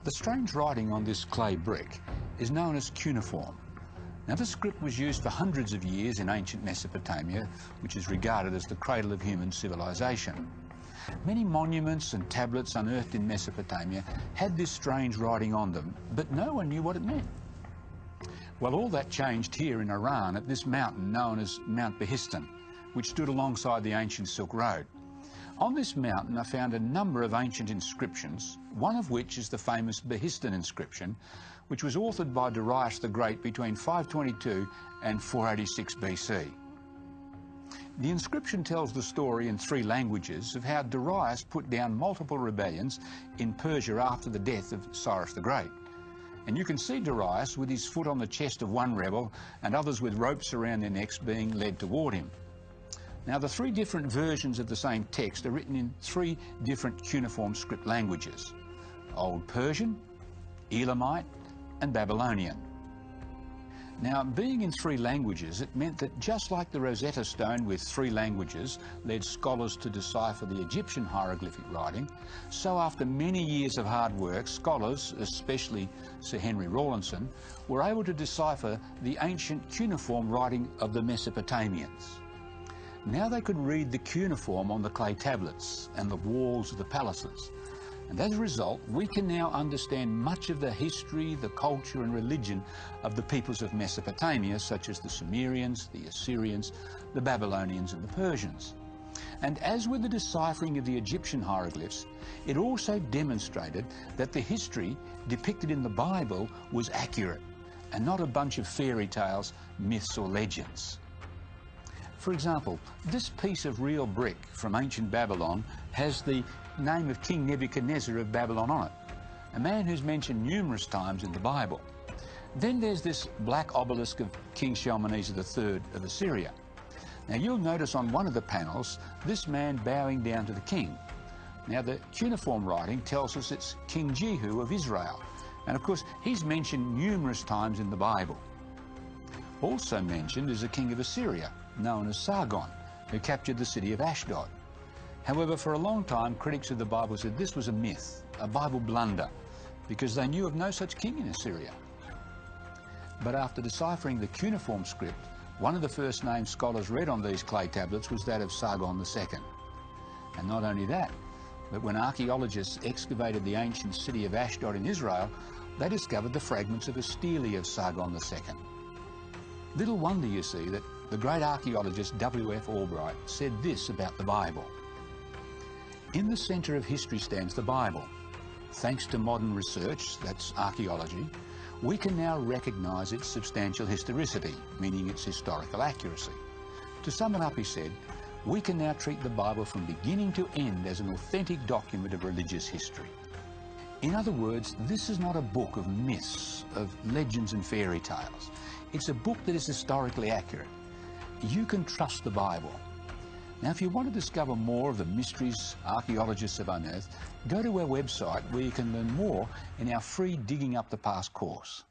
The strange writing on this clay brick is known as cuneiform. Now, this script was used for hundreds of years in ancient Mesopotamia, which is regarded as the cradle of human civilization. Many monuments and tablets unearthed in Mesopotamia had this strange writing on them, but no one knew what it meant. Well, all that changed here in Iran at this mountain known as Mount Behistun, which stood alongside the ancient Silk Road. On this mountain I found a number of ancient inscriptions, one of which is the famous Behistun inscription, which was authored by Darius the Great between 522 and 486 BC. The inscription tells the story in 3 languages of how Darius put down multiple rebellions in Persia after the death of Cyrus the Great. And you can see Darius with his foot on the chest of one rebel and others with ropes around their necks being led toward him. Now, the 3 different versions of the same text are written in 3 different cuneiform script languages: Old Persian, Elamite and Babylonian. Now, being in 3 languages, it meant that just like the Rosetta Stone with 3 languages led scholars to decipher the Egyptian hieroglyphic writing, so after many years of hard work, scholars, especially Sir Henry Rawlinson, were able to decipher the ancient cuneiform writing of the Mesopotamians. Now they could read the cuneiform on the clay tablets and the walls of the palaces. And as a result, we can now understand much of the history, the culture and religion of the peoples of Mesopotamia, such as the Sumerians, the Assyrians, the Babylonians and the Persians. And as with the deciphering of the Egyptian hieroglyphs, it also demonstrated that the history depicted in the Bible was accurate and not a bunch of fairy tales, myths or legends. For example, this piece of real brick from ancient Babylon has the name of King Nebuchadnezzar of Babylon on it, a man who's mentioned numerous times in the Bible. Then there's this black obelisk of King Shalmaneser III of Assyria. Now you'll notice on one of the panels this man bowing down to the king. Now the cuneiform writing tells us it's King Jehu of Israel, and of course he's mentioned numerous times in the Bible. Also mentioned is a king of Assyria, known as Sargon, who captured the city of Ashdod. However, for a long time, critics of the Bible said this was a myth, a Bible blunder, because they knew of no such king in Assyria. But after deciphering the cuneiform script, one of the first names scholars read on these clay tablets was that of Sargon II. And not only that, but when archaeologists excavated the ancient city of Ashdod in Israel, they discovered the fragments of a stele of Sargon II. Little wonder, you see, that the great archaeologist W.F. Albright said this about the Bible: "In the centre of history stands the Bible. Thanks to modern research, that's archaeology, we can now recognise its substantial historicity, meaning its historical accuracy. To sum it up," he said, "we can now treat the Bible from beginning to end as an authentic document of religious history." In other words, this is not a book of myths, of legends and fairy tales. It's a book that is historically accurate. You can trust the Bible. Now, if you want to discover more of the mysteries archaeologists have unearthed, go to our website where you can learn more in our free Digging Up the Past course.